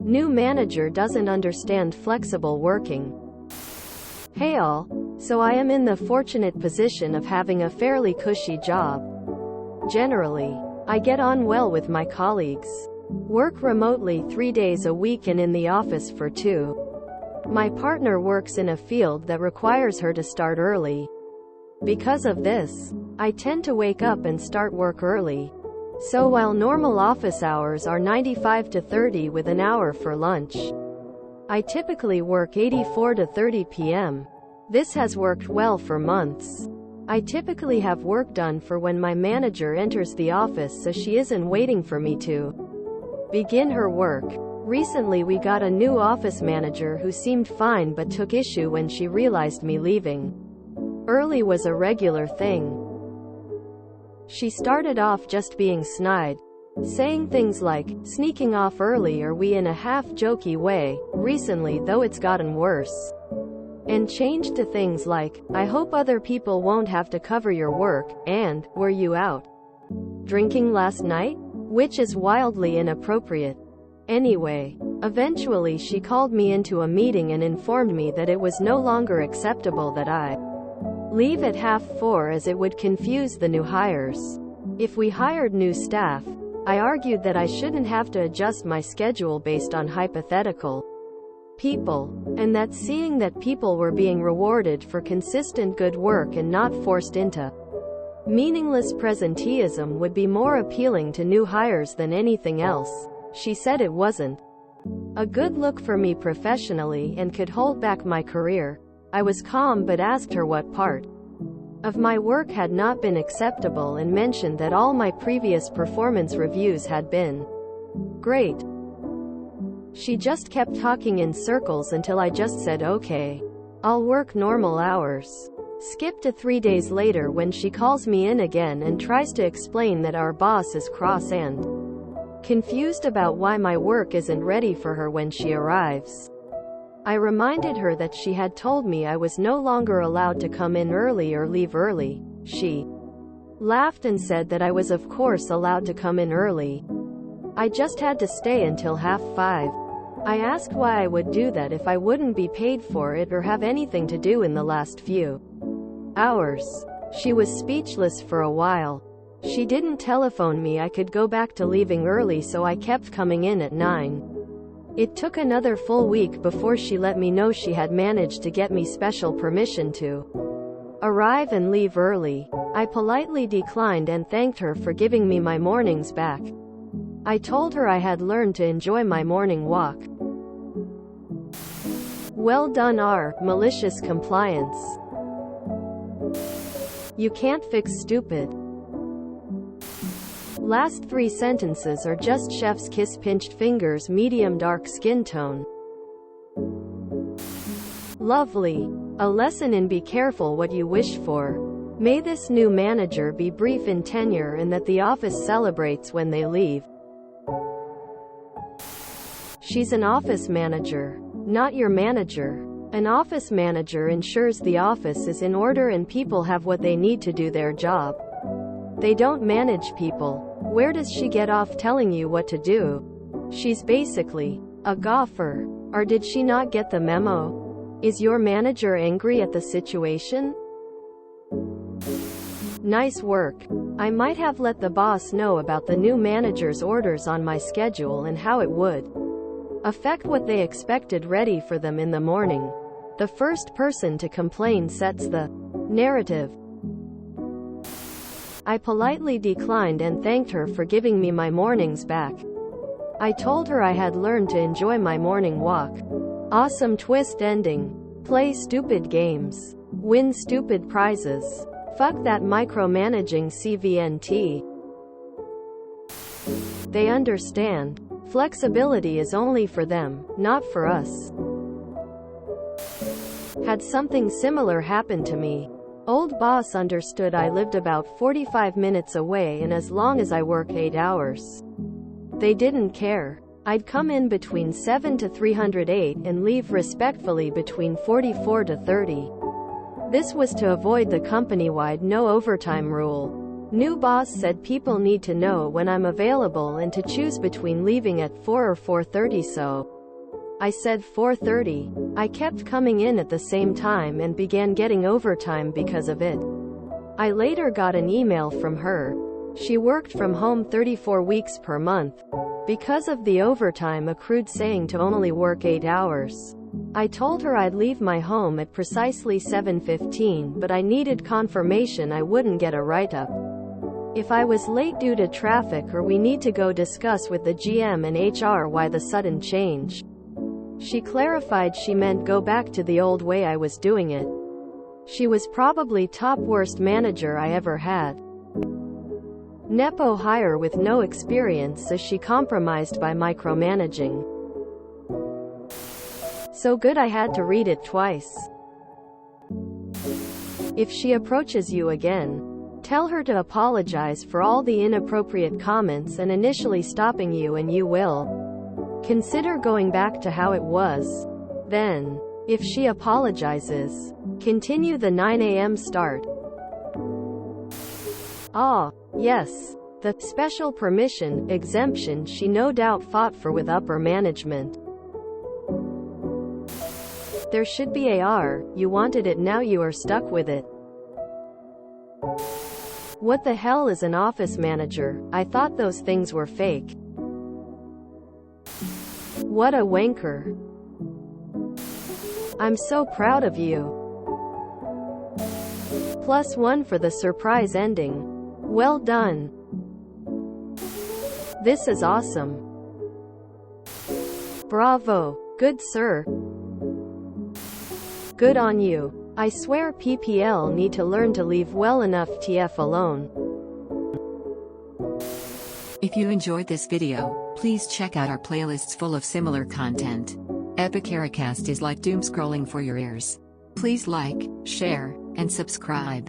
New manager doesn't understand flexible working. Hey all. So I am in the fortunate position of having a fairly cushy job. Generally, I get on well with my colleagues. Work remotely 3 days a week and in the office for 2. My partner works in a field that requires her to start early. Because of this, I tend to wake up and start work early. So while normal office hours are 95 to 30 with an hour for lunch, I typically work 84 to 30 p.m. This has worked well for months. I typically have work done for when my manager enters the office, so she isn't waiting for me to begin her work. Recently we got a new office manager who seemed fine but took issue when she realized me leaving early was a regular thing. She started off just being snide, saying things like, sneaking off early, or we in a half-jokey way. Recently though it's gotten worse, and changed to things like, I hope other people won't have to cover your work, and, were you out drinking last night? Which is wildly inappropriate. Anyway, eventually she called me into a meeting and informed me that it was no longer acceptable that I leave at 3:30 as it would confuse the new hires. If we hired new staff, I argued that I shouldn't have to adjust my schedule based on hypothetical people, and that seeing that people were being rewarded for consistent good work and not forced into meaningless presenteeism would be more appealing to new hires than anything else. She said it wasn't a good look for me professionally and could hold back my career. I was calm but asked her what part of my work had not been acceptable and mentioned that all my previous performance reviews had been great. She just kept talking in circles until I just said okay, I'll work normal hours. Skip to 3 days later when she calls me in again and tries to explain that our boss is cross and confused about why my work isn't ready for her when she arrives. I reminded her that she had told me I was no longer allowed to come in early or leave early. She laughed and said that I was of course allowed to come in early. I just had to stay until 5:30. I asked why I would do that if I wouldn't be paid for it or have anything to do in the last few hours. She was speechless for a while. She didn't telephone me I could go back to leaving early, so I kept coming in at 9. It took another full week before she let me know she had managed to get me special permission to arrive and leave early. I politely declined and thanked her for giving me my mornings back. I told her I had learned to enjoy my morning walk. Well done, R. Malicious compliance. You can't fix stupid. Last 3 sentences are just chef's kiss, pinched fingers, medium dark skin tone. Lovely. A lesson in be careful what you wish for. May this new manager be brief in tenure and that the office celebrates when they leave. She's an office manager, not your manager. An office manager ensures the office is in order and people have what they need to do their job. They don't manage people. Where does she get off telling you what to do? She's basically a gaffer. Or did she not get the memo? Is your manager angry at the situation? Nice work. I might have let the boss know about the new manager's orders on my schedule and how it would affect what they expected ready for them in the morning. The first person to complain sets the narrative. I politely declined and thanked her for giving me my mornings back. I told her I had learned to enjoy my morning walk. Awesome twist ending. Play stupid games. Win stupid prizes. Fuck that micromanaging CVNT. They understand. Flexibility is only for them, not for us. Had something similar happen to me. Old boss understood I lived about 45 minutes away and as long as I work 8 hours, they didn't care. I'd come in between 7 to 308 and leave respectfully between 44 to 30. This was to avoid the company-wide no overtime rule. New boss said people need to know when I'm available and to choose between leaving at 4 or 4:30, so I said 4:30. I kept coming in at the same time and began getting overtime because of it. I later got an email from her. She worked from home 34 weeks per month because of the overtime accrued, saying to only work 8 hours. I told her I'd leave my home at precisely 7:15, but I needed confirmation I wouldn't get a write-up if I was late due to traffic, or we need to go discuss with the GM and HR why the sudden change. She clarified she meant go back to the old way I was doing it. She was probably top worst manager I ever had. Nepo hire with no experience, as she compromised by micromanaging. So good I had to read it twice. If she approaches you again, tell her to apologize for all the inappropriate comments and initially stopping you, and you will consider going back to how it was. Then, if she apologizes, continue the 9 a.m. start. Ah, yes, the special permission exemption she no doubt fought for with upper management. There should be AR, you wanted it, now you are stuck with it. What the hell is an office manager? I thought those things were fake. What a wanker. I'm so proud of you. +1 for the surprise ending. Well done. This is awesome. Bravo. Good sir. Good on you. I swear PPL need to learn to leave well enough TF alone. If you enjoyed this video, please check out our playlists full of similar content. Epic Ericast is like doom scrolling for your ears. Please like, share, and subscribe.